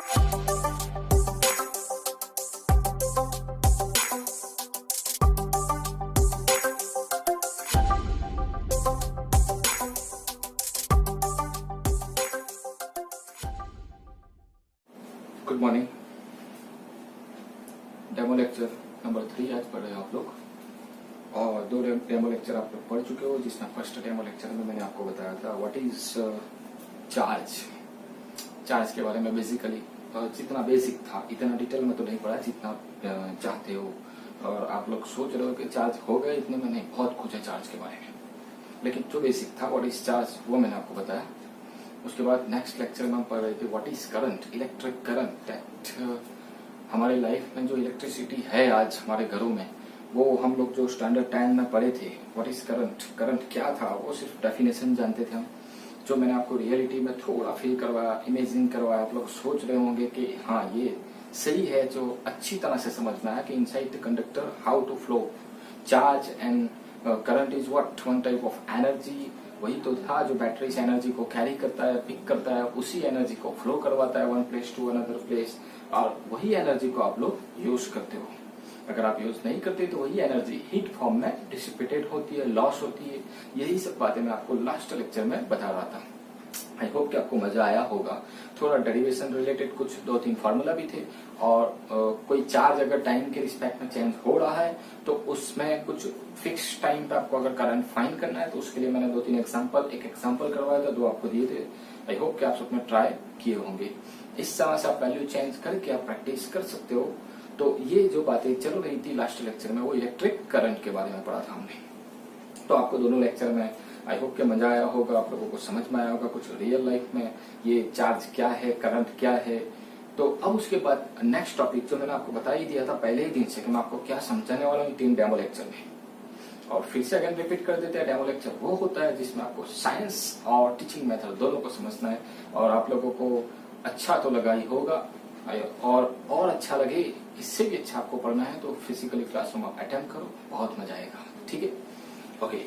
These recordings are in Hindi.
Good morning. Demo lecture number 3 आज पढ़ रहे हो आप लोग, और 2 डेमो लेक्चर आप लोग पढ़ चुके हो, जिसमें फर्स्ट डेमो लेक्चर में मैंने आपको बताया था व्हाट इज चार्ज के बारे में। बेसिकली जितना बेसिक था इतना डिटेल में तो नहीं पढ़ा जितना चाहते हो, और आप लोग सोच रहे हो कि चार्ज हो गए इतने में, नहीं, बहुत कुछ है चार्ज के बारे में, लेकिन जो बेसिक था व्हाट इज चार्ज वो मैंने आपको बताया। उसके बाद नेक्स्ट लेक्चर में हम पढ़ रहे थे what is current, electric current. That हमारी लाइफ में जो इलेक्ट्रिसिटी है आज हमारे घरों में, वो हम लोग जो स्टैंडर्ड 10 में पढ़े थे व्हाट इज करंट, करंट क्या था वो सिर्फ डेफिनेशन जानते थे हम। जो मैंने आपको रियलिटी में थोड़ा फील करवाया, इमेजिन करवाया, आप लोग सोच रहे होंगे कि हाँ ये सही है, जो अच्छी तरह से समझ में आया कि inside the conductor how to flow charge and current is what one type of energy. वही तो था जो बैटरी से एनर्जी को कैरी करता है, पिक करता है, उसी एनर्जी को फ्लो करवाता है one place to another place, और वही एनर्जी को आप लोग यूज करते हो। अगर आप यूज नहीं करते तो वही एनर्जी हीट फॉर्म में डिसिपेटेड होती है, लॉस होती है। यही सब बातें मैं आपको लास्ट लेक्चर में बता रहा था। आई होप कि आपको मजा आया होगा। थोड़ा डेरिवेशन रिलेटेड कुछ 2-3 फार्मूला भी थे, और कोई चार्ज अगर टाइम के रिस्पेक्ट में चेंज हो रहा है तो उसमें कुछ फिक्स टाइम पे आपको अगर करंट फाइंड करना है तो उसके लिए मैंने 2-3 एग्जांपल, एक एग्जांपल करवाया था, 2 आपको दिए थे। आई होप कि आप सब में ट्राई किए होंगे। इस तरह से आप वैल्यू चेंज करके आप प्रैक्टिस कर सकते हो। तो ये जो बातें चल रही थी लास्ट लेक्चर में वो इलेक्ट्रिक करंट के बारे में पढ़ा था हमने। तो आपको दोनों लेक्चर में आई होप कि मजा आया होगा, आप लोगों को समझ में आया होगा कुछ रियल लाइफ में ये चार्ज क्या है, करंट क्या है। तो अब उसके बाद नेक्स्ट टॉपिक जो मैंने आपको बता ही दिया था पहले ही दिन से कि मैं आपको क्या समझाने वाला हूँ 3 डेमो लेक्चर में, और फिर से अगेन रिपीट कर देते हैं। डेमो लेक्चर वो होता है जिसमें आपको साइंस और टीचिंग मेथड दोनों को समझना है, और आप लोगों को अच्छा तो लगा ही होगा, और अच्छा लगे, इससे भी अच्छा आपको पढ़ना है तो फिजिकली क्लासरूम आप अटेंड करो, बहुत मजा आएगा। ठीक है, ओके।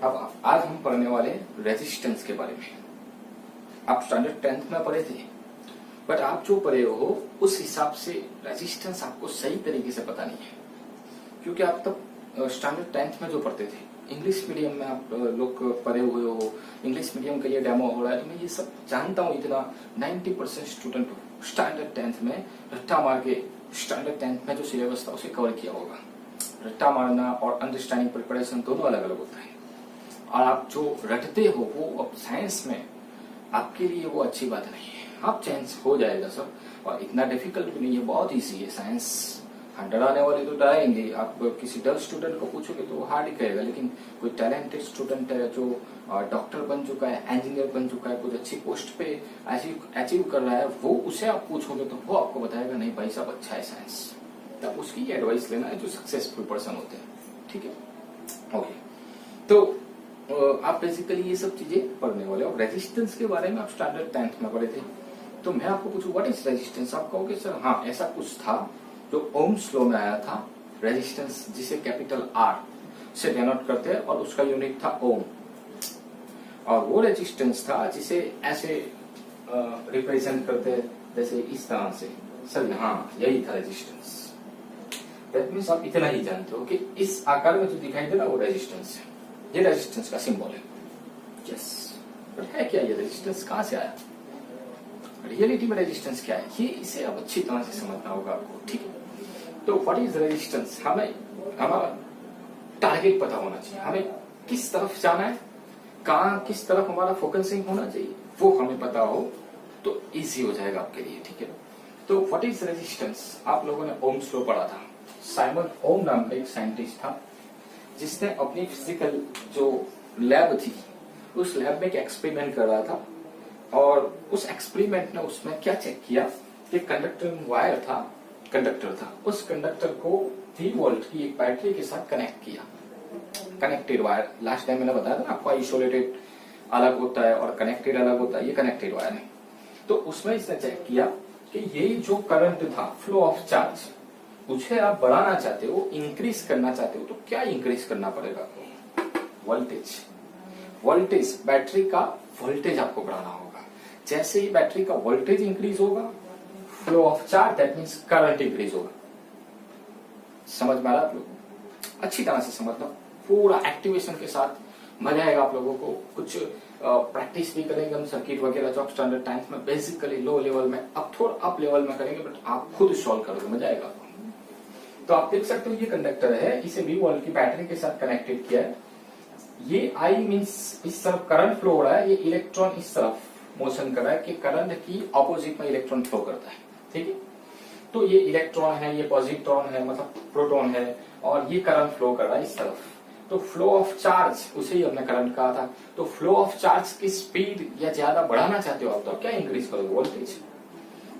अब आज हम पढ़ने वाले रेजिस्टेंस के बारे में। आप स्टैंडर्ड 10th में पढ़े थे, बट आप जो पढ़े हो उस हिसाब से रेजिस्टेंस आपको सही तरीके से पता नहीं है, क्योंकि आप तब स्टैंडर्ड 10th में जो पढ़ते थे, इंग्लिश मीडियम में आप लोग पढ़े हुए हो, इंग्लिश मीडियम के लिए डेमो हो रहा है, तो मैं ये सब जानता हूँ। इतना 90% स्टूडेंट स्टैंडर्ड 10th में रट्टा मार के स्टैंडर्ड 10th में जो सिलेबस था उसे कवर किया होगा। रट्टा मारना और अंडरस्टैंडिंग प्रिपरेशन दोनों अलग अलग होता है, और आप जो रटते हो वो अब साइंस में आपके लिए वो अच्छी बात नहीं है। आप चेंज हो जाएगा सर, और इतना डिफिकल्ट भी नहीं है, बहुत इजी है साइंस। डराने वाले तो डराएंगे, आप किसी डल स्टूडेंट को पूछोगे तो वो हार्ड ही कहेगा, लेकिन कोई टैलेंटेड स्टूडेंट है जो डॉक्टर बन चुका है, इंजीनियर बन चुका है, कुछ अच्छी पोस्ट पे अचीव कर रहा है, वो उसे आप पूछोगे तो वो आपको बताएगा नहीं भाई साहब अच्छा है साइंस। तब उसकी एडवाइस लेना है जो सक्सेसफुल पर्सन होते हैं। ठीक है, ओके। तो आप बेसिकली ये सब चीजें पढ़ने वाले हो। रेजिस्टेंस के बारे में आप स्टैंडर्ड 10th में पढ़े थे, तो मैं आपको पूछूं व्हाट इज रेजिस्टेंस, आप कहोगे सर हाँ ऐसा कुछ था जो ओम्स लॉ में आया था, रेजिस्टेंस जिसे कैपिटल R से डिनोट करते हैं, और उसका यूनिट था ओम, और वो रेजिस्टेंस था जिसे ऐसे रिप्रेजेंट करते हैं जैसे इस तरह से। सर हाँ यही था रेजिस्टेंस। दैट मीन्स आप इतना ही जानते हो कि इस आकार में जो दिखाई दे रहा वो रेजिस्टेंस है, ये रेजिस्टेंस का सिंबल है। यस, बट है क्या ये रेजिस्टेंस, कहां से आया, रियलिटी में रेजिस्टेंस क्या है, ये इसे अब अच्छी तरह से समझना होगा आपको। ठीक है, तो व्हाट इज रेजिस्टेंस, हमें हमारा टारगेट पता होना चाहिए, हमें किस तरफ जाना है, कहां किस तरफ हमारा फोकसिंग होना चाहिए, वो हमें पता हो तो इजी हो जाएगा आपके लिए। ठीक है, तो व्हाट इज रेजिस्टेंस, आप लोगों ने ओम्स लॉ पढ़ा था। साइमन ओम नाम का एक साइंटिस्ट था जिसने अपनी फिजिकल जो लैब थी उस लैब में एक एक्सपेरिमेंट कर रहा था, और उस एक्सपेरिमेंट ने उसमें क्या चेक किया कि कंडक्टर वायर था, कंडक्टर था, उस कंडक्टर को 3 वोल्ट की एक बैटरी के साथ कनेक्ट किया। कनेक्टेड वायर, लास्ट टाइम मैंने बताया था ना आपको, आइसोलेटेड अलग होता है और कनेक्टेड अलग होता है, ये कनेक्टेड वायर है। तो उसमें इसने चेक किया कि ये जो करंट था, फ्लो ऑफ चार्ज, उसे आप बढ़ाना चाहते हो, इंक्रीज करना चाहते हो, तो क्या इंक्रीज करना पड़ेगा, वोल्टेज। वोल्टेज, बैटरी का वोल्टेज आपको बढ़ाना होगा। जैसे ही बैटरी का वोल्टेज इंक्रीज होगा flow of charge, that means current increase होगा। समझ में आ रहा है आप लोग? अच्छी तरह से समझना, पूरा एक्टिवेशन के साथ मजा आएगा आप लोगों को। कुछ प्रैक्टिस भी करेंगे हम सर्किट वगैरह जो आप स्टैंडर्ड टाइम्स में बेसिकली लो लेवल में, अब थोड़ा अप लेवल में करेंगे, बट आप खुद सॉल्व करोगे, मजा आएगा आपको। तो आप देख सकते हो ये कंडक्टर है, इसे V वोल्ट की बैटरी के साथ कनेक्टेड किया है। ये I मीन्स इस तरफ करंट फ्लो हो रहा है, ये इलेक्ट्रॉन इस तरफ मोशन कर रहा है कि करंट की ऑपोजिट में इलेक्ट्रॉन फ्लो करता है, ठीक है। तो ये इलेक्ट्रॉन है, ये पॉजिट्रॉन है, मतलब प्रोटॉन है, और ये करंट फ्लो कर रहा है इस तरफ। तो फ्लो ऑफ चार्ज, उसे ही हमने करंट कहा था। तो फ्लो ऑफ चार्ज की स्पीड या ज्यादा बढ़ाना चाहते हो आप, तो क्या इंक्रीज करोगे? वोल्टेज।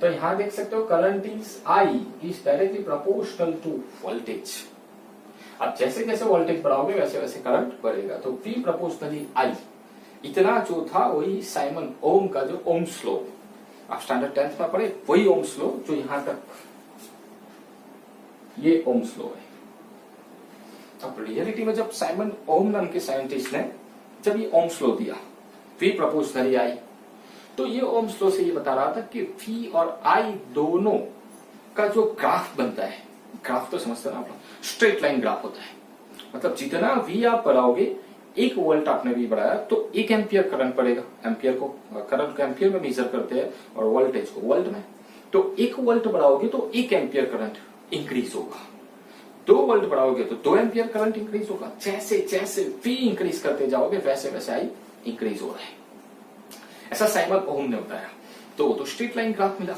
तो यहां देख सकते हो current is I is directly proportional to voltage. अब जैसे जैसे वोल्टेज बढ़ाओगे वैसे वैसे करंट बढ़ेगा। तो V प्रोपोर्शनली I, इतना जो था वही साइमन ओम का जो ओम्स लॉ, आप स्टैंडर्ड 10th में पढ़े, वही ओम्स लॉ जो यहां तक ये ओम्स लॉ है। अब रियलिटी में जब साइमन ओम नाम के साइंटिस्ट ने जब ये ओम्स लॉ दिया, V प्रोपोर्शनली I, तो ये ओम्स लॉ से ये बता रहा था कि V और I दोनों का जो ग्राफ बनता है, ग्राफ तो समझते ना आप लोग, स्ट्रेट लाइन ग्राफ होता है। मतलब जितना V आप बढ़ाओगे, 1 वोल्ट आपने V बढ़ाया तो 1 एम्पियर करंट पड़ेगा। एम्पियर को, करंट को एम्पियर में मेजर करते हैं और वोल्टेज को वोल्ट में। तो 1 वोल्ट बढ़ाओगे तो 1 एम्पियर करंट इंक्रीज होगा। 2 वोल्ट बढ़ाओगे तो 2 एम्पियर करंट इंक्रीज होगा। जैसे जैसे V इंक्रीज करते जाओगे वैसे वैसे I इंक्रीज हो रहा है। ऐसा साइमन ओम ने बताया। तो स्ट्रेट लाइन ग्राफ मिला।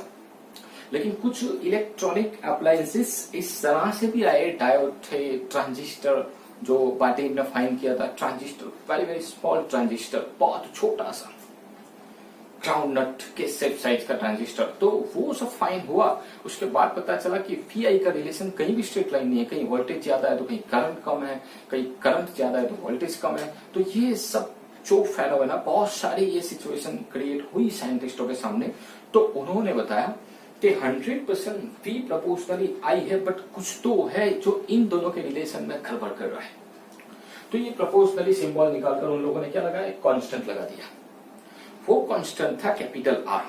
लेकिन कुछ इलेक्ट्रॉनिक अप्लायंसेस इस तरह से भी आए, डायोड थे, ट्रांजिस्टर जो बातें ने फाइंड किया था, transistor, very very small transistor, बहुत छोटा सा ग्राउंड नट के सेफ साइज का ट्रांजिस्टर, तो वो सब फाइन हुआ। उसके बाद पता चला कि VI का रिलेशन कहीं भी स्ट्रेट लाइन नहीं है, कहीं वोल्टेज ज्यादा है तो कहीं करंट कम है, कहीं करंट ज्यादा है तो वोल्टेज कम है। तो ये सब जो फेनोमेना, बहुत सारी ये सिचुएशन क्रिएट हुई साइंटिस्टों के सामने। तो उन्होंने बताया कि 100% V प्रोपोर्शनली I है, बट कुछ तो है जो इन दोनों के रिलेशन में गड़बड़ कर रहा है। तो ये प्रोपोर्शनली सिंबल निकालकर उन लोगों ने क्या लगाया, एक कांस्टेंट लगा दिया। वो कांस्टेंट था कैपिटल R।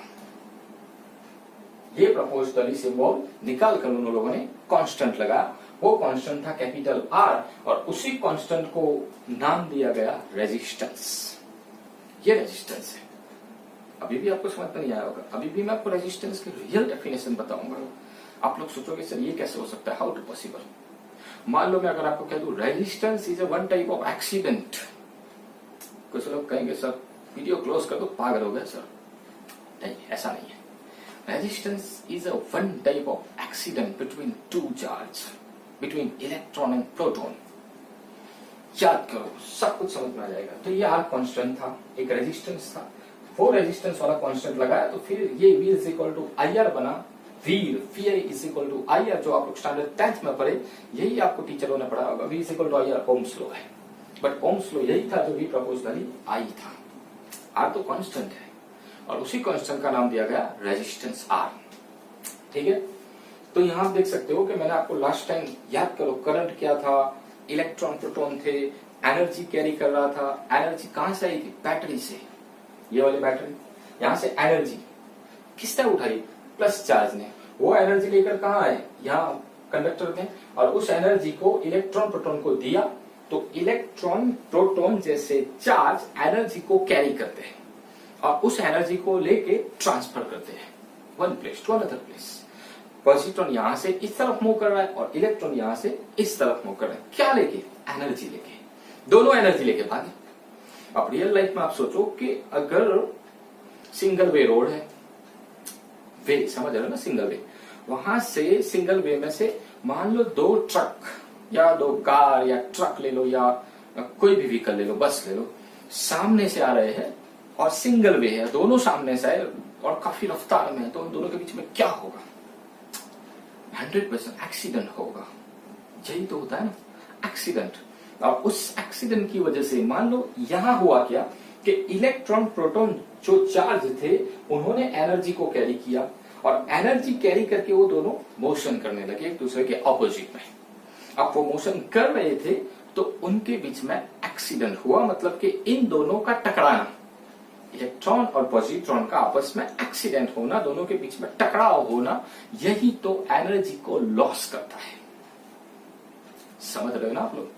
ये प्रोपोर्शनली सिंबल निकालकर उन लोगों ने कांस्टेंट लगाया, वो कांस्टेंट था कैपिटल R, और उसी कांस्टेंट को नाम दिया गया रेजिस्टेंस। ये रेजिस्टेंस है। अभी भी आपको समझ में नहीं आया होगा, अभी भी मैं आपको रेजिस्टेंस की रियल डेफिनेशन बताऊंगा। आप लोग सोचोगे सर ये कैसे हो सकता है, हाउ टू पॉसिबल। मान लो मैं अगर आपको कह दूं resistance is a one type of accident, कुछ लोग कहेंगे सर वीडियो क्लोज कर दो, पागल हो गए सर। नहीं, ऐसा नहीं है। Resistance is a one type of accident between two charge, between electron and proton. याद करो, सब कुछ समझ में आ जाएगा। तो ये R कांस्टेंट था, एक रेजिस्टेंस था, वो रेजिस्टेंस वाला कांस्टेंट लगाया तो फिर ये V is equal to IR बना। VI is equal to IR, जो आप लोग स्टैंडर्ड 10th में पढ़े, यही आपको टीचरों ने पढ़ा होगा। V is equal to IR Ohm's law है, बट ओम्स लॉ यही था जो V प्रोपोर्शनली I था। R तो कांस्टेंट है और उसी कांस्टेंट का नाम दिया गया रेजिस्टेंस R, ठीक है। तो यहां आप देख सकते हो कि मैंने आपको लास्ट टाइम, याद करो, करंट क्या था, इलेक्ट्रॉन प्रोटॉन थे, एनर्जी कैरी कर रहा था। एनर्जी कहां से आई थी, बैटरी से। ये वाली बैटरी, यहां से एनर्जी किसने उठाई, प्लस चार्ज ने। वो एनर्जी लेकर कहां आए, यहाँ कंडक्टर में, और उस एनर्जी को इलेक्ट्रॉन प्रोटॉन को दिया। तो इलेक्ट्रॉन प्रोटॉन जैसे चार्ज एनर्जी को कैरी करते हैं और उस एनर्जी को लेके ट्रांसफर करते हैं one place to another place. Positron यहां से इस तरफ मूव कर रहा है और इलेक्ट्रॉन यहां से इस तरफ मूव कर रहा है। क्या लेके, एनर्जी लेके, दोनों एनर्जी लेके भागे। अब रियल लाइफ में आप सोचो कि अगर सिंगल वे रोड है, वे समझ रहे हो ना, सिंगल वे, वहां से सिंगल वे में से मान लो 2 ट्रक या 2 कार या ट्रक ले लो या कोई भी व्हीकल ले लो, बस ले लो, सामने से आ रहे हैं और सिंगल वे है, दोनों सामने से आए और काफी रफ्तार में है, तो उन दोनों के बीच में क्या होगा, 100% एक्सीडेंट होगा। यही तो होता है ना, एक्सीडेंट। और उस एक्सीडेंट की वजह से मान लो यहां हुआ क्या कि इलेक्ट्रॉन प्रोटॉन जो चार्ज थे उन्होंने एनर्जी को कैरी किया और एनर्जी कैरी करके वो दोनों मोशन करने लगे एक दूसरे के ऑपोजिट में। अब वो मोशन कर रहे थे तो उनके बीच में एक्सीडेंट हुआ, मतलब कि इन दोनों का टकराना, इलेक्ट्रॉन और पॉजिट्रॉन का आपस में एक्सीडेंट होना, दोनों के बीच में टकराव होना, यही तो एनर्जी को लॉस करता है। समझ रहे हो ना आप लोग?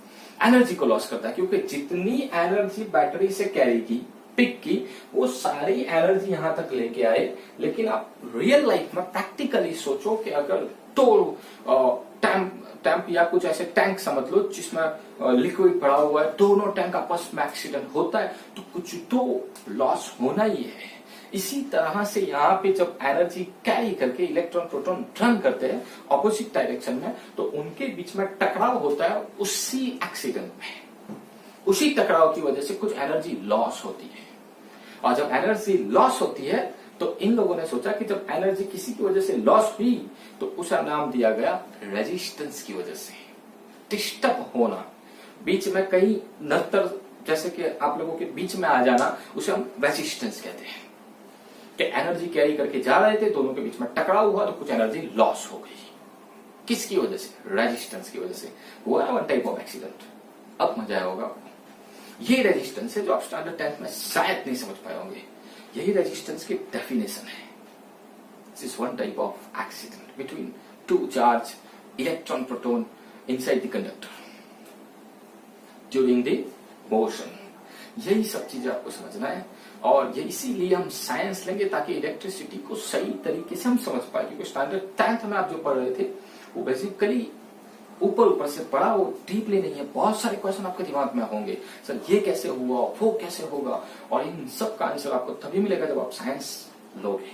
एनर्जी को लॉस करता है, क्योंकि जितनी एनर्जी बैटरी से कैरी की, पिक की, वो सारी एनर्जी यहां तक लेके आए। लेकिन आप रियल लाइफ में प्रैक्टिकली सोचो कि अगर तो टैंक या कुछ ऐसे टैंक समझ लो जिसमें लिक्विड पड़ा हुआ है, दोनों टैंक आपस में एक्सीडेंट होता है तो कुछ तो लॉस होना ही है। इसी तरह से यहाँ पे जब एनर्जी कैरी करके इलेक्ट्रॉन प्रोटॉन रन करते हैं ऑपोजिट डायरेक्शन में, तो उनके बीच में टकराव होता है। उसी एक्सीडेंट में, उसी टकराव की वजह से कुछ एनर्जी लॉस होती है। और जब एनर्जी लॉस होती है तो इन लोगों ने सोचा कि जब एनर्जी किसी की वजह से लॉस हुई तो उसका नाम दिया गया रेजिस्टेंस की वजह से। डिस्टर्ब होना, बीच में कहीं नत्तर जैसे कि आप लोगों के बीच में आ जाना, उसे हम रेजिस्टेंस कहते हैं। कि एनर्जी कैरी करके जा रहे थे, दोनों के बीच में टकराव हुआ तो कुछ एनर्जी लॉस हो गई। किसकी वजह से? रेजिस्टेंस की वजह से हुआ ना वन टाइप ऑफ एक्सीडेंट। अब मजा आया होगा आपको। ये रेजिस्टेंस है जो आप स्टैंडर्ड 10th में शायद नहीं समझ पाए होंगे। यही रेजिस्टेंस की डेफिनेशन है। This is one type of accident between two charge electron proton inside the conductor during the motion. यही सब चीजें आपको समझना है, और ये इसीलिए हम साइंस लेंगे ताकि इलेक्ट्रिसिटी को सही तरीके से हम समझ पाए। क्योंकि स्टैंडर्ड 10th में आप जो पढ़ रहे थे वो बेसिकली ऊपर से पढ़ा, वो डीपली नहीं है। बहुत सारे क्वेश्चन आपके दिमाग में होंगे, सर ये कैसे हुआ, वो कैसे होगा, और इन सब का आंसर आपको तभी मिलेगा जब आप साइंस लोगे।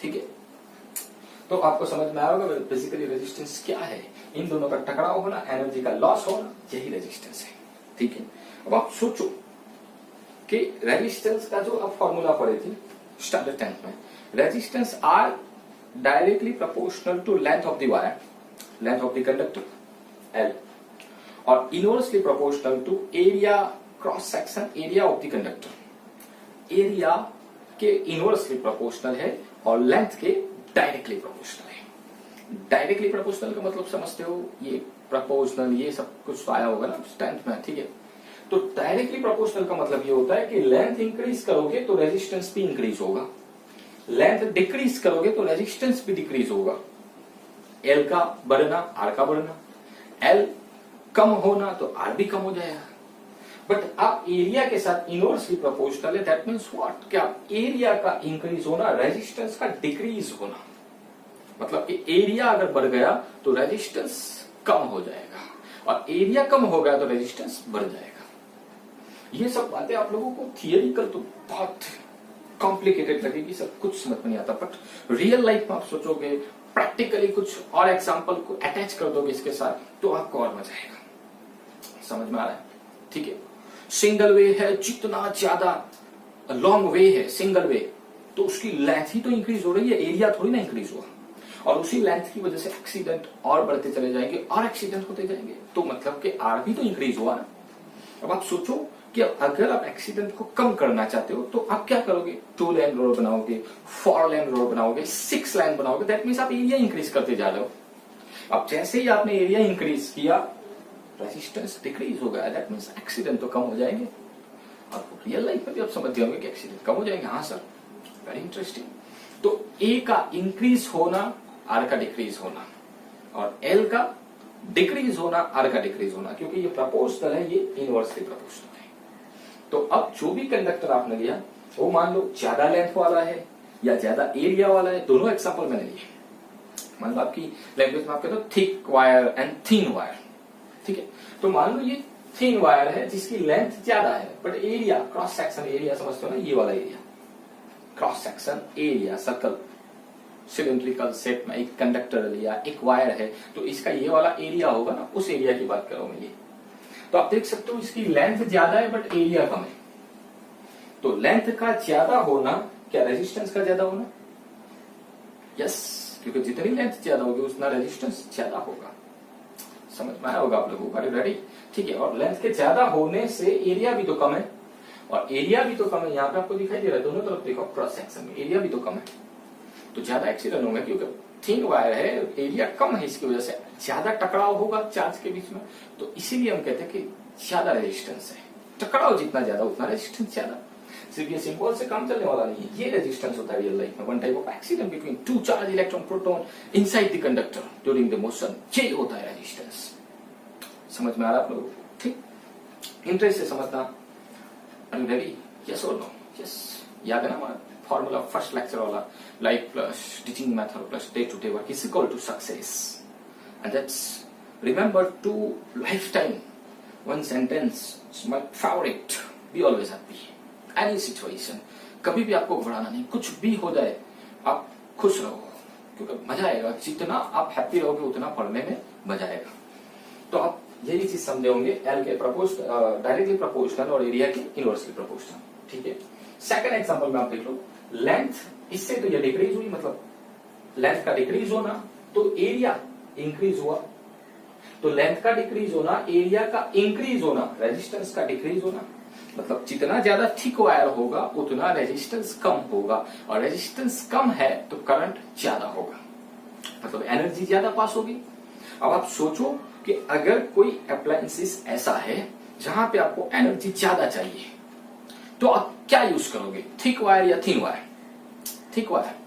ठीक है, तो आपको समझ में आएगा बेसिकली रेजिस्टेंस क्या है। इन दोनों का टकराव होना, एनर्जी का लॉस होना, यही रेजिस्टेंस है। ठीक है, अब आप सोचो कि रेजिस्टेंस का जो आप फॉर्मूला पढ़े थे स्टैंडर्ड 10th में, resistance are directly proportional to length of the wire, length of the conductor L, और inversely proportional to area cross section area of the conductor. Area के इनवर्सली प्रोपोर्शनल है और लेंथ के डायरेक्टली प्रोपोर्शनल है। डायरेक्टली प्रोपोर्शनल का मतलब समझते हो, ये प्रोपोर्शनल ये सब कुछ तो आया होगा ना 10th में। ठीक है, तो डायरेक्टली प्रोपोर्शनल का मतलब ये होता है कि लेंथ इंक्रीज करोगे तो रेजिस्टेंस भी इंक्रीज होगा, लेंथ डिक्रीज करोगे तो रेजिस्टेंस भी डिक्रीज होगा। एल का बढ़ना, आर का बढ़ना, एल कम होना तो आर भी कम हो जाएगा। बट आप एरिया के साथ इनवर्सली प्रोपोर्शनल है, दैट मीन्स व्हाट, क्या एरिया का इंक्रीज होना, रेजिस्टेंस का डिक्रीज होना। मतलब कि एरिया अगर बढ़ गया तो रेजिस्टेंस कम हो जाएगा, और एरिया कम हो गया तो रेजिस्टेंस बढ़ जाएगा। ये सब बातें आप लोगों को थियरिकल तो बहुत कॉम्प्लिकेटेड लगेगी, सब कुछ समझ में नहीं आता, बट रियल लाइफ में आप सोचोगे, प्रैक्टिकली कुछ और एग्जांपल को अटैच कर दोगे इसके साथ, तो आपको और मजा आएगा। समझ में आ रहा है? ठीक है, सिंगल वे है, जितना ज्यादा लॉन्ग वे है सिंगल वे, तो उसकी लेंथ ही तो इंक्रीज हो रही है, एरिया थोड़ी ना इंक्रीज हुआ। और उसी लेंथ की वजह से एक्सीडेंट और बढ़ते चले जाएंगे और एक्सीडेंट होते जाएंगे, तो मतलब कि आर भी तो इंक्रीज हुआ ना। अब आप सोचो कि अगर आप एक्सीडेंट को कम करना चाहते हो तो आप क्या करोगे? 2 लेन रोड बनाओगे, 4 लेन रोड बनाओगे, 6 लेन बनाओगे, दैट मीन्स आप एरिया इंक्रीज करते जा रहे हो। अब जैसे ही आपने एरिया इंक्रीज किया, रेजिस्टेंस डिक्रीज हो गया, दैट मीन्स एक्सीडेंट तो कम हो जाएंगे। और रियल लाइफ में भी आप समझ जाओगे कि एक्सीडेंट कम हो जाएंगे। हाँ सर, वेरी इंटरेस्टिंग। तो ए का इंक्रीज होना, आर का डिक्रीज होना, और एल का डिक्रीज होना, आर का डिक्रीज होना, क्योंकि ये प्रोपोर्शनल है, ये इनवर्सली प्रोपोर्शनल है। तो अब जो भी कंडक्टर आपने लिया वो मान लो ज्यादा लेंथ वाला है या ज्यादा एरिया वाला है, दोनों एग्जांपल मैंने लिए। मान लो आपकी लैंग्वेज में आप कहते हो thick wire and thin wire. ठीक है, तो मान लो ये थिन वायर है जिसकी लेंथ ज्यादा है, but area, cross section area समझते हो ना, ये वाला area, cross section area, circle cylindrical shape में एक कंडक्टर लिया, एक वायर है, तो इसका ये वाला एरिया होगा ना, उस एरिया की बात कर रहा हूं मैं। ये तो आप देख सकते हो इसकी लेंथ ज्यादा है बट एरिया कम है। तो लेंथ का ज्यादा होना क्या रेजिस्टेंस का ज्यादा होना? यस, क्योंकि जितनी लेंथ ज्यादा होगी उतना रेजिस्टेंस ज्यादा होगा। समझ में आया होगा आप लोगों को? रेडी? ठीक है, और लेंथ के ज्यादा होने से एरिया भी तो कम है, और एरिया भी तो कम है, यहाँ पे आपको दिखाई दे रहा है, दोनों तरफ देखो क्रॉस सेक्शन में एरिया भी तो कम है, तो ज्यादा एक्सीडेंट होंगे। क्योंकि थिन वायर है, एरिया कम है, इसकी वजह से ज्यादा टकराव होगा चार्ज के बीच में, तो इसीलिए हम कहते हैं कि ज्यादा रेजिस्टेंस है। टकराव जितना ज्यादा उतना रेजिस्टेंस ज्यादा। सिर्फ ये सिंबल से काम चलने वाला नहीं है, ये रेजिस्टेंस होता है रियल लाइफ में। One type of accident between two charge electron proton inside the conductor during the motion, ये होता है रेजिस्टेंस। समझ में आ रहा है आप लोगों को? ठीक, इंटरेस्ट से समझना। Are you ready? यस और नो? यस, याद है ना हमारा फॉर्मूला फर्स्ट लेक्चर वाला, life plus teaching method plus day to day work is equal to success. And that's remember to lifetime one sentence, it's my favorite, be always happy any situation। कभी भी आपको घबराना नहीं, कुछ भी हो जाए आप खुश रहो, क्योंकि मजा आएगा। जितना आप हैप्पी रहोगे उतना पढ़ने में मजा आएगा। तो आप यही चीज समझे होंगे, एल के डायरेक्टली प्रोपोर्शनल और एरिया के इनवर्सली प्रोपोर्शनल। ठीक है, सेकंड एग्जांपल में आप देख लो, लेंथ इससे तो ये डिक्रीज हुई, मतलब लेंथ का डिक्रीज होना तो एरिया इंक्रीज हुआ, तो लेंथ का डिक्रीज होना, एरिया का इंक्रीज होना, रेजिस्टेंस का डिक्रीज होना। मतलब जितना ज्यादा थिक वायर होगा उतना रेजिस्टेंस कम होगा, और रेजिस्टेंस कम है तो करंट ज्यादा होगा, मतलब एनर्जी ज्यादा पास होगी। अब आप सोचो कि अगर कोई अप्लायंसेस ऐसा है जहां पे आपको एनर्जी ज्यादा चाहिए, तो आप क्या यूज करोगे, थिक वायर या थिन वायर? थिक वायर,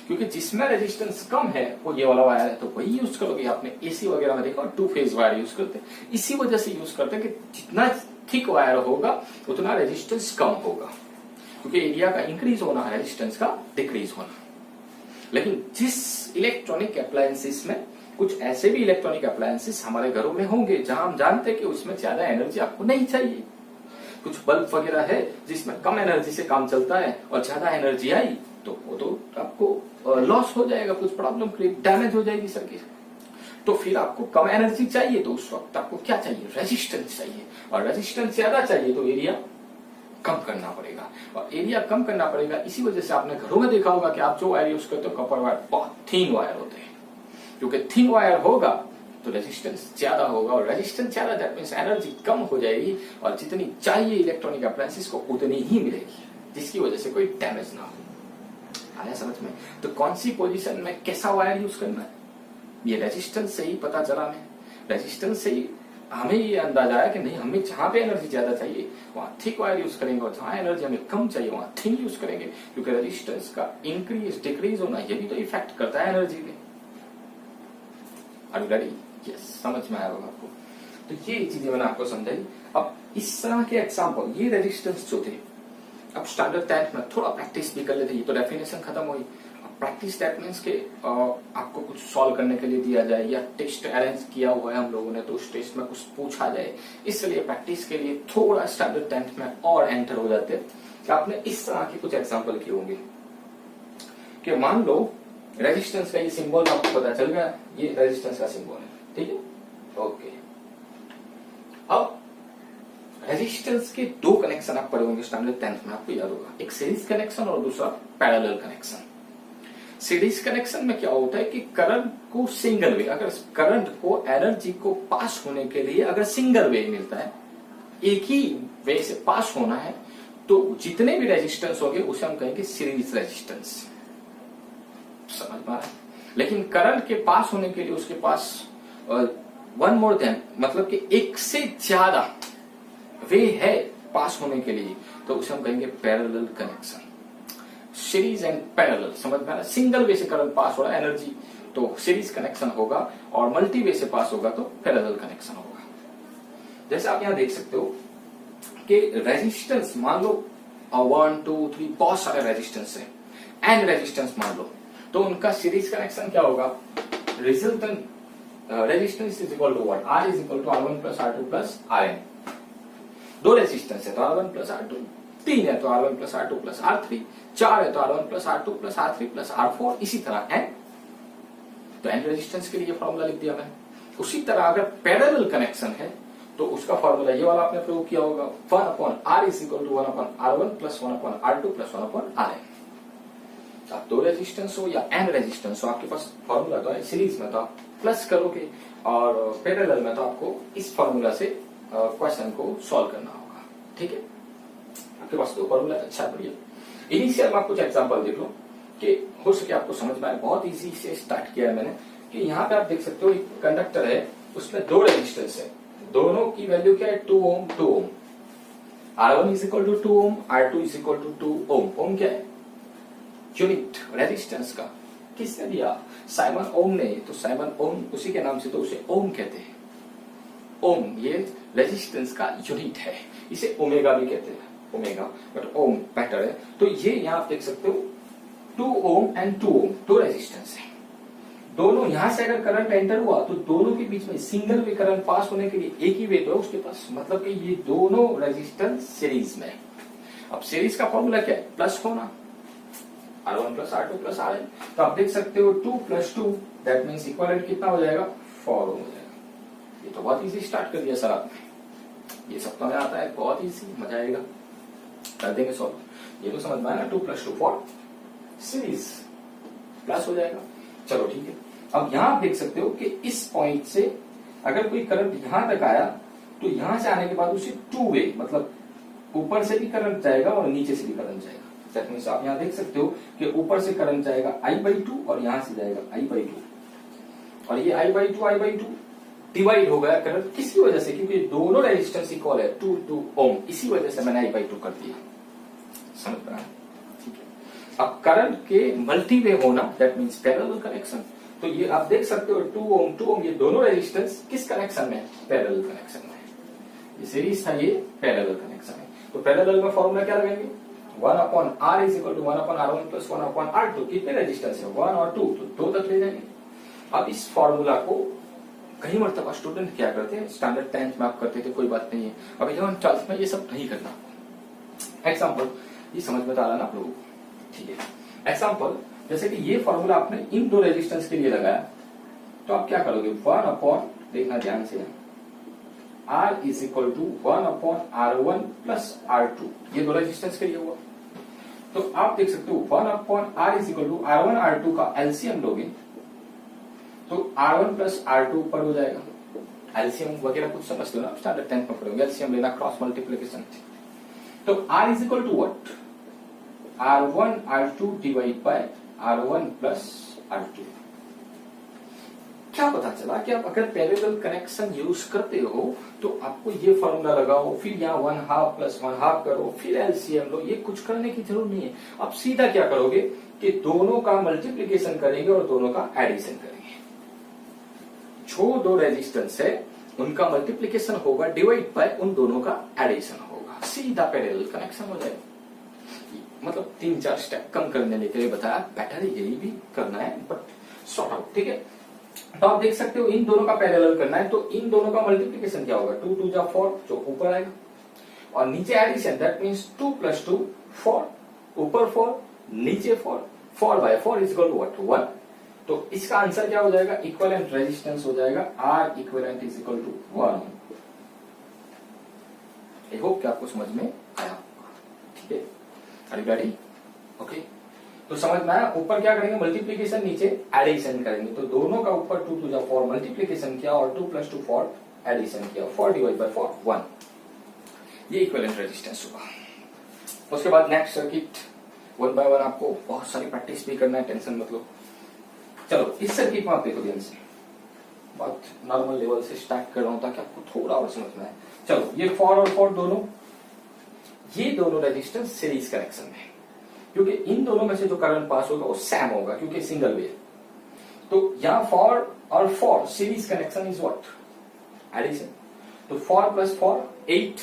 क्योंकि जिसमें रेजिस्टेंस कम है वो ये वाला वायर है, तो वही यूज करोगे। आपने एसी वगैरह में देखा टू फेज वायर यूज करते हैं, इसी वजह से यूज करते हैं कि जितना थिक वायर होगा उतना रेजिस्टेंस कम होगा, क्योंकि एरिया का इंक्रीज होना, रेजिस्टेंस का डिक्रीज होना। लेकिन जिस इलेक्ट्रॉनिक अप्लायंसेस में, कुछ ऐसे भी इलेक्ट्रॉनिक अप्लायंसेस हमारे घरों में होंगे जहां हम जानते हैं कि उसमें ज्यादा एनर्जी आपको नहीं चाहिए। कुछ बल्ब वगैरह है जिसमें कम एनर्जी से काम चलता है, और ज्यादा एनर्जी आई तो वो तो आपको लॉस हो जाएगा, कुछ प्रॉब्लम क्रिएट, डैमेज हो जाएगी सर्किट। तो फिर आपको कम एनर्जी चाहिए, तो उस वक्त आपको क्या चाहिए, रेजिस्टेंस चाहिए, और रेजिस्टेंस ज्यादा चाहिए तो एरिया कम करना पड़ेगा, और एरिया कम करना पड़ेगा। इसी वजह से आपने घरों में देखा होगा कि आप जो वायर यूज करते हो कॉपर वायर, बहुत थिन वायर होते हैं, क्योंकि थिन वायर होगा तो रेजिस्टेंस ज्यादा होगा, और रेजिस्टेंस ज्यादा दैट मींस एनर्जी कम हो जाएगी, और जितनी चाहिए इलेक्ट्रॉनिक अप्लायंसेस को उतनी ही मिलेगी, जिसकी वजह से कोई डैमेज ना हो। आया समझ में? तो कौन सी पोजीशन में कैसा वायर यूज करना है, ये रेजिस्टेंस से ही पता चला। में रेजिस्टेंस से ही हमें ये अंदाजा आया कि नहीं, हमें जहां पे एनर्जी ज्यादा चाहिए वहां थिक वायर यूज करेंगे, और जहां एनर्जी हमें कम चाहिए वहां थिन यूज करेंगे, क्योंकि रेजिस्टेंस का इंक्रीज डिक्रीज होना ये भी तो इफेक्ट करता है एनर्जी में। Are you ready? यस, समझ में आया होगा आपको। तो ये चीजें मैंने आपको समझाई। अब इस तरह के एग्जाम्पल, ये रेजिस्टेंस जो थे, अब स्टैंडर्ड 10th में थोड़ा प्रैक्टिस भी कर लेते, ये तो डेफिनेशन खत्म हुई। अब प्रैक्टिस दैट मींस के आपको कुछ सॉल्व करने के लिए दिया जाए, या टेस्ट अरेंज किया हुआ है हम लोगों ने, तो उस टेस्ट में कुछ पूछा जाए, इसलिए प्रैक्टिस के लिए थोड़ा स्टैंडर्ड 10th में और एंटर हो जाते कि आपने इस तरह के कुछ एग्जाम्पल किए होंगे कि मान लो रेजिस्टेंस का ये सिंबल आपको पता चल गया, ये रेजिस्टेंस का सिंबल है, ठीक है, ओके। अब रेजिस्टेंस के दो कनेक्शन आप पढ़े होंगे स्टैंडर्ड 10th में, आपको याद होगा, एक सीरीज कनेक्शन और दूसरा पैरेलल कनेक्शन। सीरीज कनेक्शन में क्या होता है कि करंट को सिंगल वे, अगर करंट को एनर्जी को पास होने के लिए अगर सिंगल वे मिलता है, एक ही वे से पास होना है, तो जितने भी रेजिस्टेंस होंगे उसे हम कहेंगे सीरीज रेजिस्टेंस। समझ पा रहे? लेकिन करंट के पास होने के लिए उसके पास वन मोर देन, मतलब कि एक से ज्यादा वे है पास होने के लिए, तो उसे हम कहेंगे parallel connection. Series and parallel, समझ में आ रहा? सिंगल वे से करंट पास हो रहा है एनर्जी, तो सीरीज कनेक्शन होगा, और मल्टी वे से पास होगा तो पैरेलल कनेक्शन होगा। जैसे आप यहां देख सकते हो कि रेजिस्टेंस मान लो 1 2 3 बहुत सारे रेजिस्टेंस है, एन रेजिस्टेंस मान लो, तो उनका सीरीज कनेक्शन क्या होगा, resultant resistance is equal to what, R is equal to R1 plus R2 plus Rn। दो रेजिस्टेंस है तो R1 प्लस R2, 3 है तो R1 plus R2 plus R3, 4 है तो R1 plus R2 plus R3 plus R4, इसी तरह n। तो n रेजिस्टेंस के लिए फॉर्मूला लिख दिया मैंने। उसी तरह अगर पैरेलल कनेक्शन है तो उसका फॉर्मूला ये वाला आपने प्रयोग किया होगा, 1 upon R is equal to 1 upon R1 plus 1 upon R2 plus 1 upon Rn। अब दो रेजिस्टेंस हो या n रेजिस्टेंस हो, आपके पास फॉर्मूला तो है, सीरीज में तो आप प्लस करोगे, और पैरेलल में तो आपको इस फॉर्मूला से क्वेश्चन को सॉल्व करना होगा। ठीक है, आपके पास दो फॉर्मूला, अच्छा बढ़िया। इनिशियल में आप कुछ एग्जांपल देख लो कि हो सके आपको समझ में आए। बहुत इजी से स्टार्ट किया है मैंने कि यहाँ पे आप देख सकते हो एक कंडक्टर है, उसमें दो रेजिस्टेंस है, दोनों की वैल्यू क्या है, 2 ohm 2 ohm. R1 is equal to 2 ohm, R2 is equal to 2 ohm. Ohm क्या है? यूनिट रेजिस्टेंस का। किसने दिया? साइमन ओम ने। तो साइमन ओम उसी के नाम से तो उसे ओम कहते हैं। ओम ये रेजिस्टेंस का यूनिट है, इसे ओमेगा भी कहते हैं, ओमेगा, बट ओम बेटर है। तो ये यहां आप देख सकते हो 2 ओम एंड 2 ओम, दो रेजिस्टेंस है। दोनों यहां से अगर करंट एंटर हुआ तो दोनों के बीच में सिंगल वे करंट पास होने के लिए एक ही वे तो है उसके पास, मतलब कि ये दोनों रेजिस्टेंस सीरीज में। अब सीरीज का फॉर्मूला क्या है? प्लस होना, R1 plus R2 plus RN। तो आप देख सकते हो 2 प्लस 2 दैट मीन्स इक्विवेलेंट कितना हो जाएगा? 4 ओम हो जाएगा। ये तो बहुत इजी स्टार्ट कर दिया सर आपने, ये सब तो हमें आता है, बहुत इजी, मजा आएगा, कर देंगे सॉल्व। ये तो समझ में आया ना, 2 प्लस 2 4 सीरीज प्लस हो जाएगा। चलो ठीक है। अब यहां आप देख सकते हो कि इस पॉइंट से अगर कोई करंट यहां तक आया तो यहां से आने के बाद उसे 2 वे, मतलब ऊपर से भी करंट जाएगा और नीचे से भी करंट जाएगा। दैट मींस आप यहां देख सकते हो कि ऊपर से करंट जाएगा I/2 और यहां से जाएगा I/2, और ये I/2 डिवाइड हो गया करंट। किसकी वजह से? क्योंकि दोनों रेजिस्टेंस इक्वल है, 2 ओम, इसी वजह से मैंने I/2 कर दिया। समझ पा रहे हैं? ठीक है। अब करंट के मल्टी वे होना दैट मींस पैरेलल कनेक्शन। तो ये आप देख सकते हो 2 ओम, ये दोनों रेजिस्टेंस किस कनेक्शन में? पैरेलल कनेक्शन में। ये सीरीज था, ये पैरेलल कनेक्शन है। तो पैरेलल में फॉर्मूला क्या लगाएंगे? 1/R is equal to 1/R1 plus 1/R2। कितने रेजिस्टेंस है? 1 और 2, तो 2 तक ले जाएंगे। अब इस फॉर्मूला को कई मरतबा स्टूडेंट क्या करते हैं, स्टैंडर्ड 10th में आप करते थे, कोई बात नहीं है, अब 11th 12th में ये सब नहीं करना। एग्जाम्पल, ये समझ में आ रहा ना आप लोगों को? ठीक है। एग्जाम्पल, जैसे कि ये फॉर्मूला आपने इन दो रेजिस्टेंस के लिए लगाया, तो आप क्या करोगे? 1 देखना ध्यान से, R is equal to 1/R1 plus R2, ये दो रेजिस्टेंस के लिए हुआ। तो आप देख सकते हो 1/R is equal to R1 R2 का एलसीएम लोगे तो R1 प्लस R2 ऊपर हो जाएगा। एलसीएम वगैरह कुछ समझते हो ना, स्टैंडर्ड 10th में पढ़ोगे, एलसीएम लेना, क्रॉस मल्टीप्लिकेशन। तो R is equal to what? R1 R2 divide by R1 plus R2। क्या पता चला कि आप अगर पैरेलल कनेक्शन यूज करते हो तो आपको ये फॉर्मूला लगाओ, फिर यहाँ 1/2 प्लस 1/2 करो, फिर एलसीएम लो, ये कुछ करने की जरूरत नहीं है। आप सीधा क्या करोगे कि दोनों का मल्टीप्लिकेशन करेंगे और दोनों का एडिशन करेंगे। जो दो रेजिस्टेंस है उनका मल्टीप्लिकेशन होगा डिवाइड बाय उन दोनों का एडिशन होगा, सीधा पैरेलल कनेक्शन हो जाएगा। मतलब 3-4 स्टेप कम करने के लिए बताया, बेटर यही भी करना है बट सॉर्ट आउट। ठीक है। तो आप देख सकते हो इन दोनों का पैरेलल करना है, तो इन दोनों का मल्टीप्लिकेशन क्या होगा? 2 2 जा 4, जो ऊपर आएगा, और नीचे एडिशन दैट मींस 2 प्लस 2 4, ऊपर 4 नीचे 4, 4/4 इज इक्वल टू व्हाट? 1। तो इसका आंसर क्या हो जाएगा? इक्विवेलेंट रेजिस्टेंस हो जाएगा R equivalent is equal to 1। I hope कि आपको समझ में आया। ठीक है, आर यू रेडी? ओके, तो समझ में आया। ऊपर क्या करेंगे? मल्टीप्लीकेशन, नीचे एडिशन करेंगे। तो दोनों का ऊपर 2 2 जा 4 मल्टीप्लीकेशन किया और 2 प्लस 2 4 एडिशन किया, 4 डिवाइड बाय 4 1। ये इक्विवेलेंट रेजिस्टेंस हुआ। उसके बाद नेक्स्ट सर्किट 1 बाय 1 आपको बहुत सारी प्रैक्टिस भी करना है, टेंशन मत लो। चलो इस सर्किट में आप देखो ध्यान से, बहुत नॉर्मल लेवल से स्टार्ट कर रहा हूं ताकि आपको थोड़ा और समझ में आए। चलो ये 4 और 4 दोनों, ये दोनों रेजिस्टेंस सीरीज कनेक्शन में, क्योंकि इन दोनों में से जो करंट पास होगा वो सेम होगा क्योंकि सिंगल वे। तो यहां 4 और 4 series connection is what? Addition. तो 4 प्लस 4 8,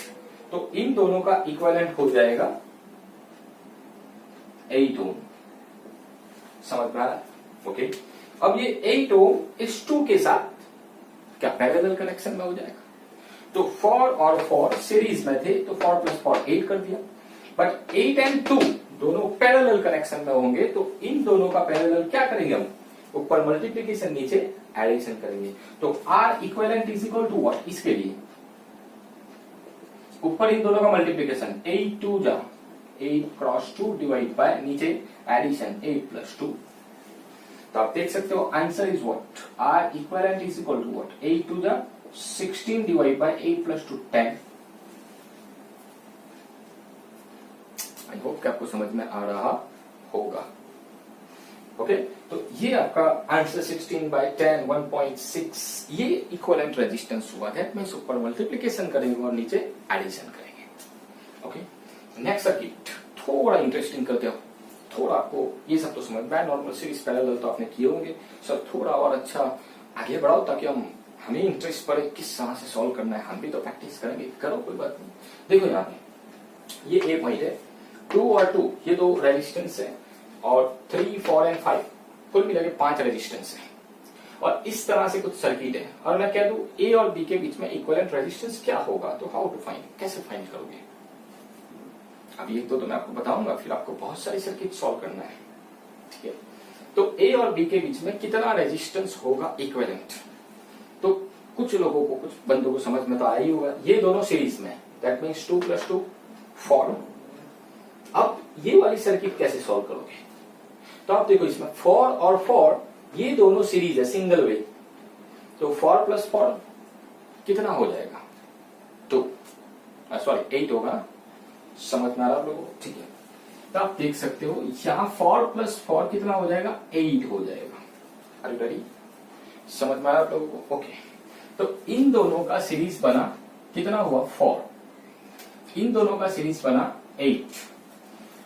तो इन दोनों का इक्विवेलेंट हो जाएगा 8 ओम। समझ में आया? ओके। अब ये 8 ओम इस 2 के साथ क्या पैरेलल कनेक्शन में हो जाएगा? तो 4 और 4 सीरीज में थे, तो 4 प्लस 4 8 कर दिया। बट 8 एंड 2 दोनों पैरेलल कनेक्शन में होंगे, तो इन दोनों का पैरेलल क्या करेंगे हम? ऊपर मल्टीप्लिकेशन, नीचे एडिशन करेंगे। तो R equivalent is equal to what? इसके लिए ऊपर इन दोनों का मल्टीप्लिकेशन 8 2 जा 8 क्रॉस 2 डिवाइड बाय नीचे एडिशन 8 प्लस 2। तो आप देख सकते हो answer is what? R equivalent is equal to what? 8 2 जा 16 divide by 8 plus 2 10। I hope कि आपको समझ में आ रहा होगा। ओके, तो ये आपका आंसर 16 बाय 10 1.6, ये इक्विवेलेंट रेजिस्टेंस हुआ। दैट मींस ऊपर मल्टीप्लिकेशन करेंगे और नीचे एडिशन करेंगे। नेक्स्ट सर्किट थोड़ा इंटरेस्टिंग करते हो, थोड़ा आपको ये सब तो समझ में, नॉर्मल सीरीज पैरेलल तो आपने किए होंगे, सर थोड़ा और अच्छा आगे बढ़ाओ ताकि हमें इंटरेस्ट पड़े किस तरह से सॉल्व करना है, हम भी तो प्रैक्टिस करेंगे, करो कोई बात नहीं। देखो यहाँ पे ये ए पॉइंट है, 2 और 2 ये दो रेजिस्टेंस है, और 3, 4 एंड 5 कुल मिला के 5 रेजिस्टेंस है, और इस तरह से कुछ सर्किट है, और मैं कह दूं ए और बी के बीच में इक्विवेलेंट रेजिस्टेंस क्या होगा, तो हाउ टू फाइंड, कैसे फाइंड करोगे। अभी एक दो तो मैं आपको बताऊंगा, फिर आपको बहुत सारी सर्किट सॉल्व करना है, ठीक है। तो ए और बी के बीच में कितना रेजिस्टेंस होगा इक्विवेलेंट, तो कुछ लोगों को, कुछ बंदों को समझ में तो आया ही होगा, ये दोनों सीरीज में, दैट मीन्स 2 + 2 4। अब ये वाली सर्किट कैसे सॉल्व करोगे, तो आप देखो इसमें 4 और 4 ये दोनों सीरीज है, सिंगल वे, तो 4 + 4 कितना हो जाएगा, 2, सॉरी 8 होगा, समझ में आ रहा है आप लोगों को, ठीक है। तो आप देख सकते हो यहां 4 + 4 कितना हो जाएगा, 8 हो जाएगा। आर यू रेडी, समझ में आ रहा है आप लोगों को, ओके। तो इन दोनों का सीरीज बना कितना हुआ 4, इन दोनों का सीरीज बना 8।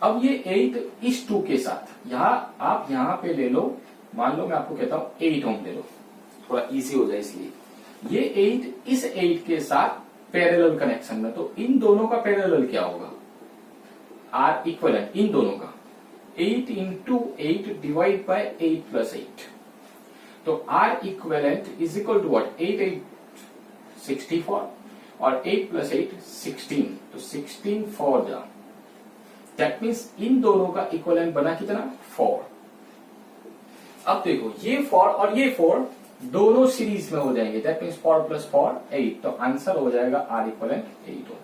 अब ये 8 इस 2 के साथ आप यहां पे ले लो, मान लो मैं आपको कहता हूं 8 ओम ले लो, थोड़ा इजी हो जाए इसलिए, ये 8 इस 8 के साथ पैरेलल कनेक्शन में, तो इन दोनों का पैरेलल क्या होगा, आर इक्विवेलेंट, इन दोनों का 8 × 8 डिवाइड बाय 8 + 8, तो R equivalent is equal to what, 8 8 64 और 8 + 8 16, तो 16 4 जा, दैट मीन्स इन दोनों का इक्विवेलेंट बना कितना 4। अब देखो ये 4 और ये 4 दोनों सीरीज में हो जाएंगे, दैट मीन्स 4 + 4 8, तो आंसर हो जाएगा आर इक्विवेलेंट 8 ओम,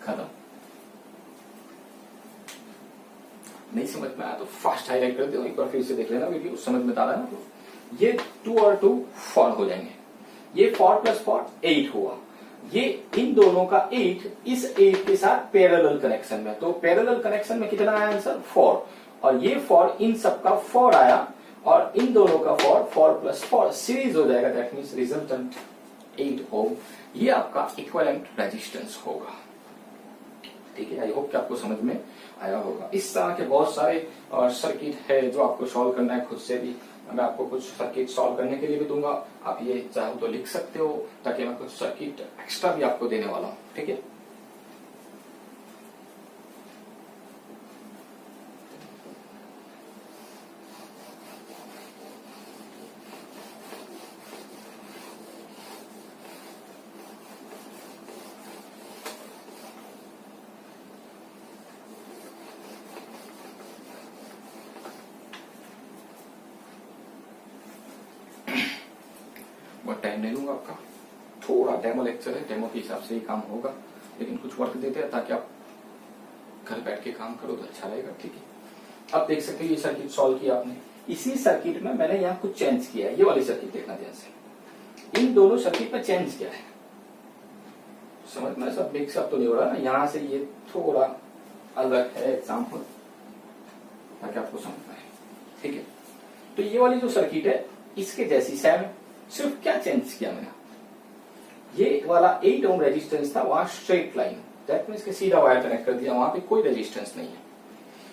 खत्म। नहीं समझ में आया तो फास्ट हाईलाइट कर दो, एक बार फिर से देख लेना वीडियो, समझ में आ रहा है ना, तो ये 2 और 2 4 हो जाएंगे, ये 4 + 4 8 हुआ, ये इन दोनों का 8 इस 8 के साथ पैरेलल कनेक्शन में, तो पैरेलल कनेक्शन में कितना आया आंसर 4, और ये 4 इन सब का 4 आया, और इन दोनों का 4 + 4 सीरीज हो जाएगा, दैट मीन्स रिजल्टेंट 8 ओम, ये आपका इक्विवेलेंट रेजिस्टेंस होगा, ठीक है। आई होप कि आपको समझ में आया होगा। इस तरह के बहुत सारे सर्किट है जो आपको सॉल्व करना है खुद से भी, मैं आपको कुछ सर्किट सॉल्व करने के लिए भी दूंगा, आप ये चाहो तो लिख सकते हो, ताकि मैं कुछ सर्किट एक्स्ट्रा भी आपको देने वाला हूं, ठीक है। बहुत टाइम नहीं लूंगा आपका, थोड़ा डेमो लेक्चर है, डेमो के हिसाब से ही काम होगा, लेकिन कुछ वर्क देते हैं ताकि आप घर बैठ के काम करो तो अच्छा रहेगा, ठीक है। अब देख सकते हो ये सर्किट सॉल्व किया आपने, इसी सर्किट में मैंने यहाँ कुछ चेंज किया है, ये वाली सर्किट देखना ध्यान से, इन दोनों सर्किट में चेंज किया है, समझ में सब मिक्स अप तो नहीं हो रहा ना, यहाँ से ये थोड़ा अलग है एग्जाम्पल, ताकि आपको समझ में आए, ठीक है। तो ये वाली जो सर्किट है इसके जैसी सेम, सिर्फ क्या चेंज किया मैंने, ये वाला 8 ओम रेजिस्टेंस था, वहां स्ट्रेट लाइन, दैट मीन्स के सीधा वायर कनेक्ट कर दिया, वहां पे कोई रेजिस्टेंस नहीं है।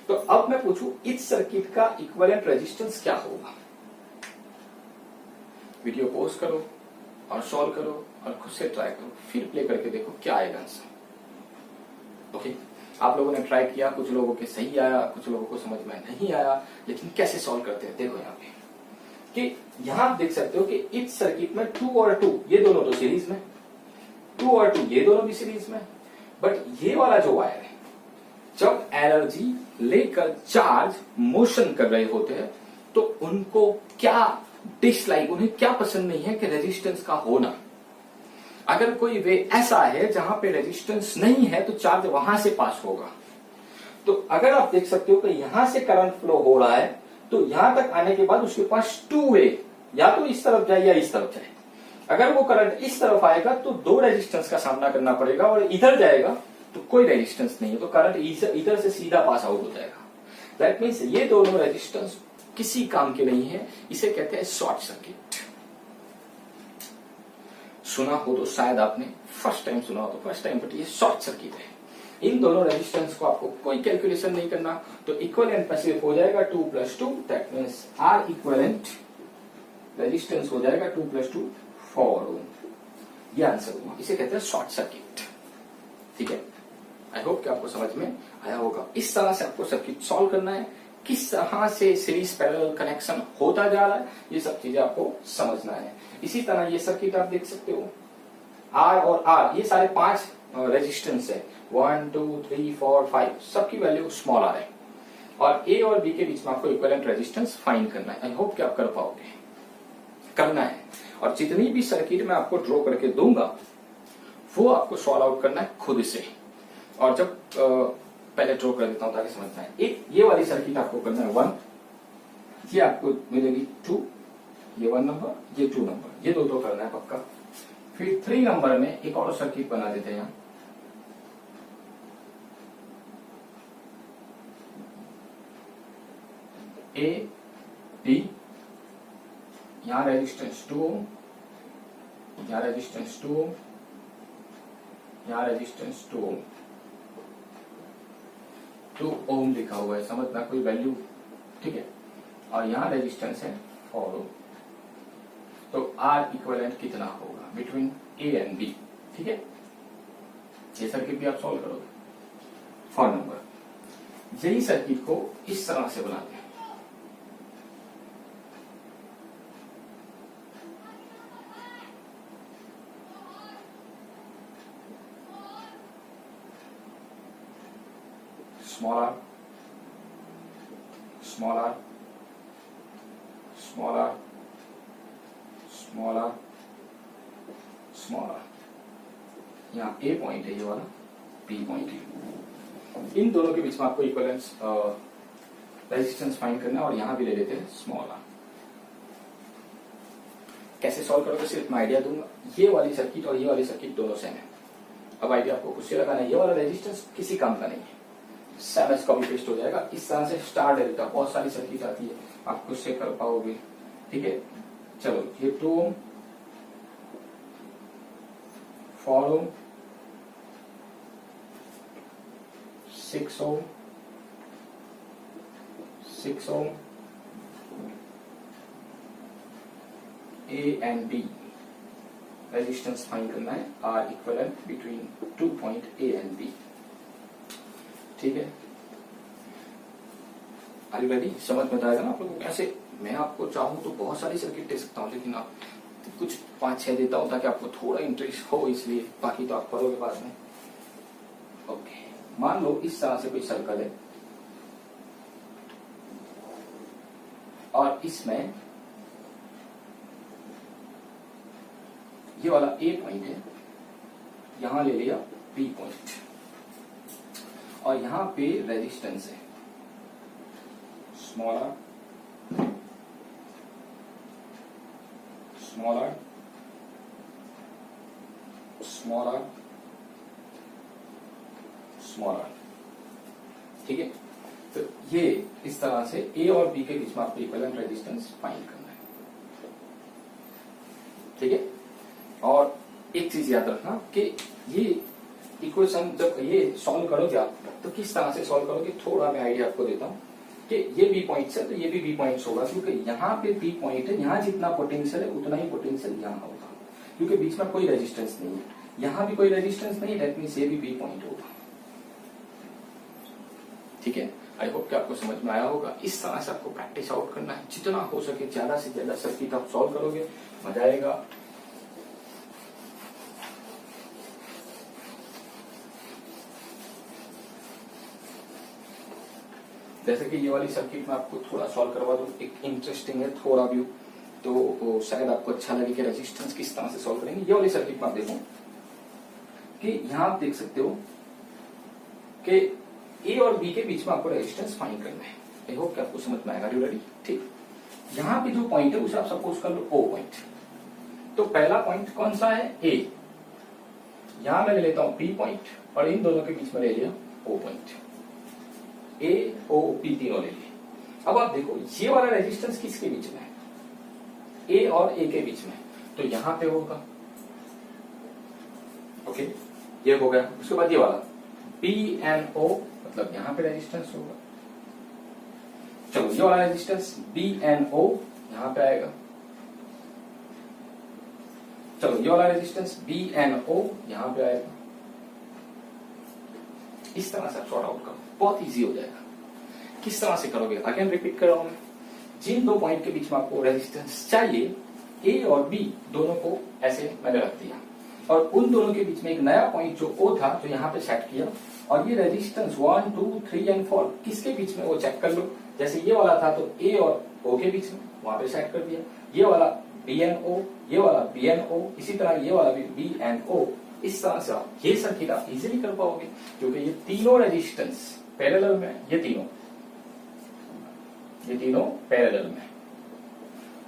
तो अब मैं पूछूं इस सर्किट का इक्विवेलेंट रेजिस्टेंस क्या होगा, वीडियो पॉज करो और सॉल्व करो और खुद से ट्राई करो, फिर प्ले करके देखो क्या आएगा आंसर, ओके। आप लोगों ने ट्राई किया, कुछ लोगों के सही आया, कुछ लोगों को समझ में नहीं आया, लेकिन कैसे सॉल्व करते हैं देखो यहाँ पे, कि यहां आप देख सकते हो कि इस सर्किट में 2 और 2 ये दोनों तो सीरीज में, 2 और 2 ये दोनों भी सीरीज में, बट ये वाला जो वायर है जब एनर्जी लेकर चार्ज मोशन कर रहे होते हैं तो उनको क्या डिसलाइक, उन्हें क्या पसंद नहीं है कि रेजिस्टेंस का होना। अगर कोई वे ऐसा है जहां पे रेजिस्टेंस नहीं है तो चार्ज वहां से पास होगा। तो अगर आप देख सकते हो कि यहां से करंट फ्लो हो रहा है तो यहां तक आने के बाद उसके पास 2 वे, या तो इस तरफ जाए या इस तरफ जाए। अगर वो करंट इस तरफ आएगा तो 2 रेजिस्टेंस का सामना करना पड़ेगा, और इधर जाएगा तो कोई रेजिस्टेंस नहीं है, तो करंट इधर से सीधा पास आउट हो जाएगा। दैट मीन्स ये दोनों रेजिस्टेंस किसी काम के नहीं है, इसे कहते हैं शॉर्ट सर्किट। सुना हो तो शायद आपने फर्स्ट टाइम सुना हो तो फर्स्ट टाइम, बट ये शॉर्ट सर्किट है। इन दोनों रेजिस्टेंस को आपको कोई कैलकुलेशन नहीं करना, तो इक्विवेलेंट में सिर्फ हो जाएगा 2 + 2, that means R equivalent resistance हो जाएगा 2 + 2 4 ओम। ये आंसर हुआ, इसे कहते हैं शॉर्ट सर्किट। ठीक है, आई होप कि आपको समझ में आया होगा। इस तरह से आपको सर्किट सॉल्व करना है, किस तरह से सीरीज पैरेलल कनेक्शन होता जा रहा है, ये सब चीजें आपको समझना है। इसी तरह ये सर्किट आप देख सकते हो, आर और आर ये सारे 5 रेजिस्टेंस है, 1 2 3 4 5, सबकी वैल्यू स्मॉल आर है, और ए और बी के बीच में आपको इक्विवेलेंट रेजिस्टेंस फाइंड करना है। आई होप कि आप कर पाओगे, करना है। और जितनी भी सर्किट मैं आपको ड्रॉ करके दूंगा वो आपको सॉल्व आउट करना है खुद से। और जब पहले ड्रॉ कर देता हूं ताकि समझना है, एक ये वाली सर्किट आपको करना है 1, ये आपको मिलेगी 2, ये 1 नंबर, ये 2 नंबर, ये दो करना है पक्का। फिर 3 नंबर में एक और सर्किट बना देते हैं, यहां ए बी, यहां रेजिस्टेंस 2 ओम, यहां रेजिस्टेंस 2 ओम, यहां रेजिस्टेंस 2 ओम, 2 ओम लिखा हुआ है, समझना कोई वैल्यू, ठीक है। और यहां रेजिस्टेंस है 4 ओम। तो आर इक्विवेलेंट कितना होगा बिटवीन ए एंड बी, ठीक है। ये सर्किट भी आप सॉल्व करोगे। 4 नंबर, यही सर्किट को इस तरह से बनाते हैं, small r, small r, small r, small r, small r। यहाँ A पॉइंट है, ये वाला B पॉइंट है। इन दोनों के बीच में आपको इक्विवेलेंस रेजिस्टेंस फाइंड करना है, और यहां भी ले लेते हैं स्मॉल r। कैसे सॉल्व करोगे सिर्फ मैं आइडिया दूंगा। ये वाली सर्किट और ये वाली सर्किट दोनों सेम है। अब आइडिया आपको खुद से लगाना है, ये वाला रेजिस्टेंस किसी काम का नहीं है, सेम एज कॉपी पेस्ट हो जाएगा। इस तरह से स्टार डेल्टा बहुत सारी सर्किट आती है, आप खुद से कर पाओगे, ठीक है। चलो, ये 2 ohm, 4 ohm, 6 ohm, 6 ohm, A and B resistance find करना है, R equivalent between 2 point A and B, ठीक है। Are you ready? समझ में आएगा ना आप लोगों को कैसे। मैं आपको चाहूं तो बहुत सारी सर्किट दे सकता हूं, लेकिन आप कुछ 5-6 देता हूं ताकि आपको थोड़ा इंटरेस्ट हो, इसलिए, बाकी तो आप करोगे बाद में। ओके, मान लो इस तरह से कोई सर्कल है, और इसमें ये वाला ए पॉइंट है, यहां ले लिया बी पॉइंट, और यहां पे रेजिस्टेंस है small R, small R, small R, small R, ठीक है। तो ये इस तरह से ए और बी के बीच में आपको इक्विवेलेंट रेजिस्टेंस फाइंड करना है, ठीक है। और एक चीज याद रखना कि ये इक्वेशन जब ये सॉल्व करोगे आप, तो किस तरह से सॉल्व करोगे, थोड़ा मैं आइडिया आपको देता हूं कि ये बी पॉइंट्स है तो ये भी बी पॉइंट्स होगा, क्योंकि यहाँ पे बी पॉइंट है, यहाँ जितना पोटेंशियल है उतना ही पोटेंशियल यहाँ होगा, क्योंकि बीच में कोई रेजिस्टेंस नहीं है, यहाँ भी कोई रेजिस्टेंस नहीं, दैट मींस ये भी बी पॉइंट होगा, ठीक है। आई होप कि आपको समझ में आया होगा। इस तरह से आपको प्रैक्टिस आउट करना है, जितना हो सके ज्यादा से ज्यादा सर्किट आप सॉल्व करोगे, मजा आएगा। जैसे कि ये वाली सर्किट में आपको थोड़ा सॉल्व करवा दूं, एक इंटरेस्टिंग है थोड़ा व्यू, तो शायद आपको अच्छा लगे कि रेजिस्टेंस किस तरह से सॉल्व करेंगे। ये वाली सर्किट में आप देखो कि यहां आप देख सकते हो कि ए और बी के बीच में आपको रेजिस्टेंस फाइंड करना है। आई होप कि आपको समझ में आएगा। रेडी? ठीक। यहां पे जो पॉइंट है उसे आप सपोज कर लो ओ पॉइंट। तो पहला पॉइंट कौन सा है? ए। यहां मैं ले लेता हूं बी पॉइंट और इन दोनों के बीच में ले लिया ओ पॉइंट। ए ओ पी तीनों ले लिए। अब आप देखो ये वाला रेजिस्टेंस किसके बीच में है? ए और ए के बीच में, तो यहां पे होगा। ओके, ये हो गया। उसके बाद ये वाला BNO मतलब यहाँ पे रेजिस्टेंस होगा। चलो ये वाला रेजिस्टेंस BNO यहाँ पे आएगा। चलो ये वाला रेजिस्टेंस BNO यहाँ पे आएगा। इस तरह से सॉर्ट आउट करो, बहुत इजी हो जाएगा। किस तरह से करोगे, अगेन रिपीट कर रहा हूं मैं। जिन दो पॉइंट के बीच में आपको रेजिस्टेंस चाहिए, A और B दोनों को ऐसे मैंने रख दिया, और उन दोनों के बीच में एक नया पॉइंट जो O था जो यहाँ पे सेट किया, और ये रेजिस्टेंस 1, 2, 3 एंड 4 किसके बीच में वो चेक कर लो। जैसे ये वाला था तो A और O के बीच में वहां पे सेट कर दिया, ये वाला BNO, ये वाला BNO, इसी तरह ये वाला भी BNO। इस तरह से आप ये सर्किट आप इजीली कर पाओगे, क्योंकि ये तीनों रेजिस्टेंस पैरेलल में, ये तीनों पैरेलल में,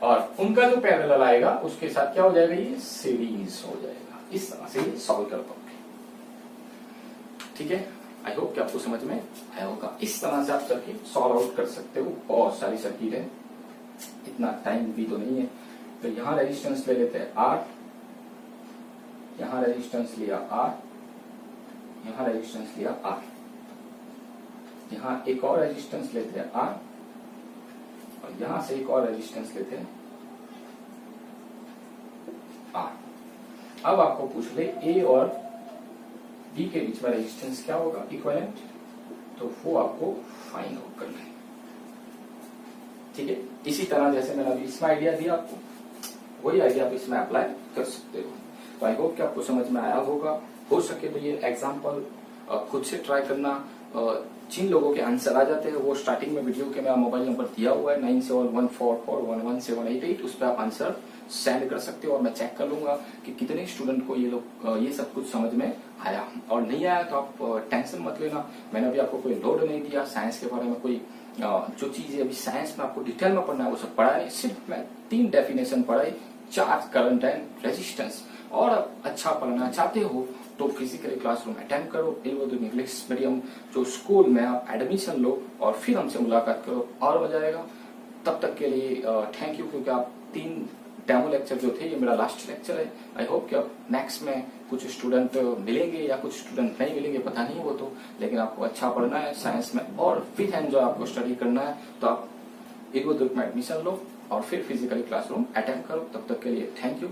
और उनका जो पैरेलल आएगा उसके साथ क्या हो जाएगा, ये सीरीज हो जाएगा। इस तरह से ये सॉल्व कर पाओगे। ठीक है, आई होप कि आपको समझ में आया होगा। इस तरह से आप सर्किट सॉल्व आउट कर सकते हो। बहुत सारी सर्किट है, इतना टाइम भी तो नहीं है। तो यहां रेजिस्टेंस ले लेते हैं R, यहां रेजिस्टेंस लिया R, यहां रेजिस्टेंस लिया R, यहां एक और रेजिस्टेंस लेते हैं R, और यहां से एक और रेजिस्टेंस लेते हैं R। अब आपको पूछ ले A और B के बीच में रेजिस्टेंस क्या होगा, इक्विवेलेंट, तो वो आपको फाइंड आउट करना है। ठीक है, इसी तरह जैसे मैंने अभी इसमें आइडिया दिया आपको, वही आइडिया आप इसमें अप्लाई कर सकते हो। तो आई होप कि आपको समझ में आया होगा। हो सके तो ये एग्जाम्पल खुद से ट्राई करना। जिन लोगों के आंसर आ जाते हैं वो स्टार्टिंग में वीडियो के मेरा मोबाइल नंबर दिया हुआ है 9714411788, उस पर आप आंसर सेंड कर सकते हो, और मैं चेक कर लूंगा कि कितने स्टूडेंट को ये सब कुछ समझ में आया। और नहीं आया तो आप टेंशन मत लेना, मैंने अभी आपको कोई लोड नहीं दिया। साइंस के बारे में कोई जो चीजें अभी साइंस में आपको डिटेल में पढ़ना है वो सब पढ़ा नहीं, सिर्फ मैं 3 डेफिनेशन पढ़ाई, चार्ज, करंट एंड रेजिस्टेंस। और अच्छा पढ़ना चाहते हो तो फिजिकली क्लासरूम अटेंड करो, इंग्लिश मीडियम जो स्कूल में आप एडमिशन लो, और फिर हमसे मुलाकात करो, और मजा आएगा। तब तक के लिए थैंक यू, क्योंकि आप 3 डेमो लेक्चर जो थे ये मेरा लास्ट लेक्चर है। आई होप कि अब नेक्स्ट में कुछ स्टूडेंट मिलेंगे या कुछ स्टूडेंट नहीं मिलेंगे, पता नहीं वो तो, लेकिन आपको अच्छा पढ़ना है साइंस में, और विद एंजॉय आपको स्टडी करना है, तो आप एक में एडमिशन लो और फिर फिजिकली क्लासरूम अटेंड करो। तब तक के लिए थैंक यू।